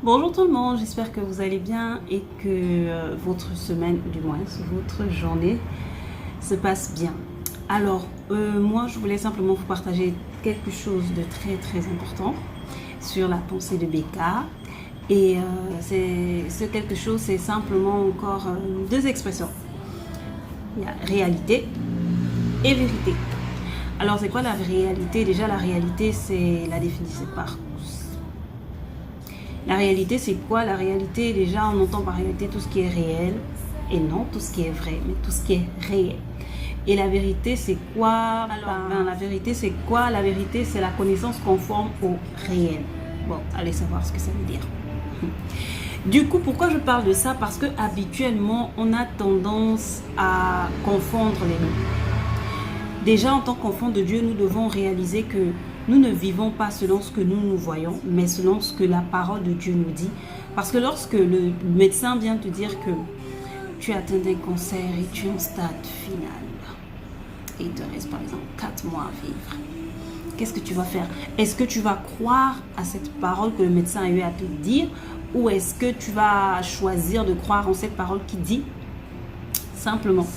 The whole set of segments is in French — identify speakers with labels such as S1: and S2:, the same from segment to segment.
S1: Bonjour tout le monde, j'espère que vous allez bien et que votre semaine, du moins votre journée, se passe bien. Alors, moi je voulais simplement vous partager quelque chose de très important sur la pensée de Becca. Et ce quelque chose, c'est simplement encore deux expressions. Il y a réalité et vérité. Alors, c'est quoi la réalité? Déjà, la réalité, c'est la définition par... La réalité, c'est quoi? La réalité, déjà, on entend par réalité tout ce qui est réel et non tout ce qui est vrai, mais tout ce qui est réel. Et la vérité, c'est quoi? La vérité, c'est quoi? La vérité, c'est la connaissance conforme au réel. Bon, allez savoir ce que ça veut dire. Du coup, pourquoi je parle de ça? Parce que habituellement, on a tendance à confondre les mots. Déjà, en tant qu'enfant de Dieu, nous devons réaliser que nous ne vivons pas selon ce que nous voyons, mais selon ce que la parole de Dieu nous dit. Parce que lorsque le médecin vient te dire que tu as atteint un cancer et tu es en stade final, et il te reste par exemple 4 mois à vivre, qu'est-ce que tu vas faire? Est-ce que tu vas croire à cette parole que le médecin a eu à te dire, ou est-ce que tu vas choisir de croire en cette parole qui dit simplement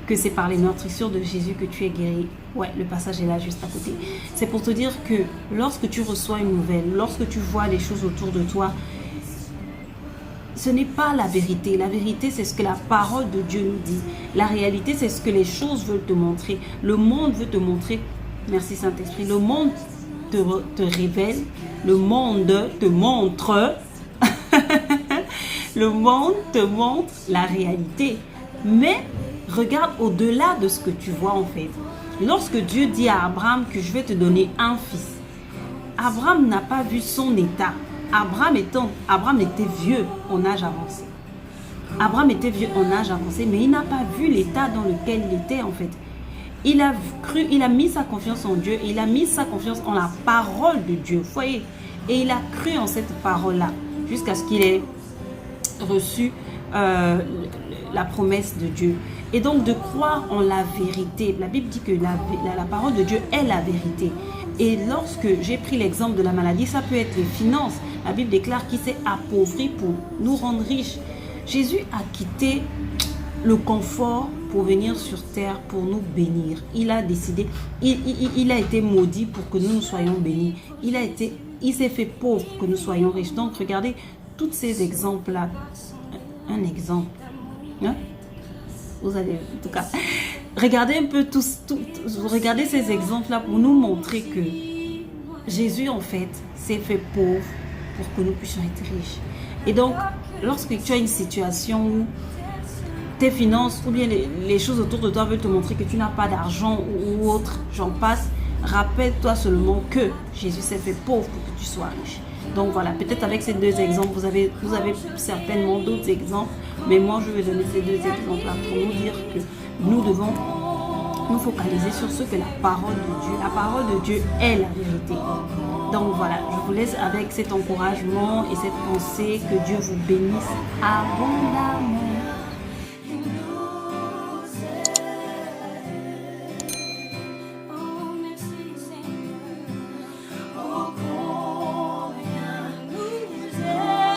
S1: que c'est par les meurtrissures de Jésus que tu es guéri? Ouais, le passage est là juste à côté. C'est pour te dire que lorsque tu reçois une nouvelle, lorsque tu vois les choses autour de toi, ce n'est pas la vérité. La vérité, c'est ce que la parole de Dieu nous dit. La réalité, c'est ce que les choses veulent te montrer. Le monde veut te montrer. Merci Saint-Esprit. Le monde te révèle. Le monde te montre. Le monde te montre la réalité. Mais regarde au-delà de ce que tu vois en fait. Lorsque Dieu dit à Abraham que je vais te donner un fils, Abraham n'a pas vu son état. Abraham était vieux en âge avancé. Abraham était vieux en âge avancé, mais il n'a pas vu l'état dans lequel il était en fait. Il a cru, il a mis sa confiance en Dieu, il a mis sa confiance en la parole de Dieu. Vous voyez? Et il a cru en cette parole-là jusqu'à ce qu'il ait reçu la promesse de Dieu. Et donc de croire en la vérité. La Bible dit que la parole de Dieu est la vérité. Et lorsque j'ai pris l'exemple de la maladie, ça peut être les finances. La Bible déclare qu'il s'est appauvri pour nous rendre riches. Jésus a quitté le confort pour venir sur terre, pour nous bénir. Il a décidé, il a été maudit pour que nous soyons bénis. Il s'est fait pauvre pour que nous soyons riches. Donc regardez tous ces exemples-là. Un exemple. Hein? Vous allez, en tout cas, regardez un peu regardez ces exemples-là pour nous montrer que Jésus, en fait, s'est fait pauvre pour que nous puissions être riches. Et donc, lorsque tu as une situation où tes finances ou bien les choses autour de toi veulent te montrer que tu n'as pas d'argent ou autre, j'en passe, rappelle-toi seulement que Jésus s'est fait pauvre pour que tu sois riche. Donc voilà, peut-être avec ces deux exemples, vous avez certainement d'autres exemples, mais moi je vais donner ces deux exemples-là pour nous dire que nous devons nous focaliser sur ce que la parole de Dieu est la vérité. Donc voilà, je vous laisse avec cet encouragement et cette pensée, que Dieu vous bénisse abondamment.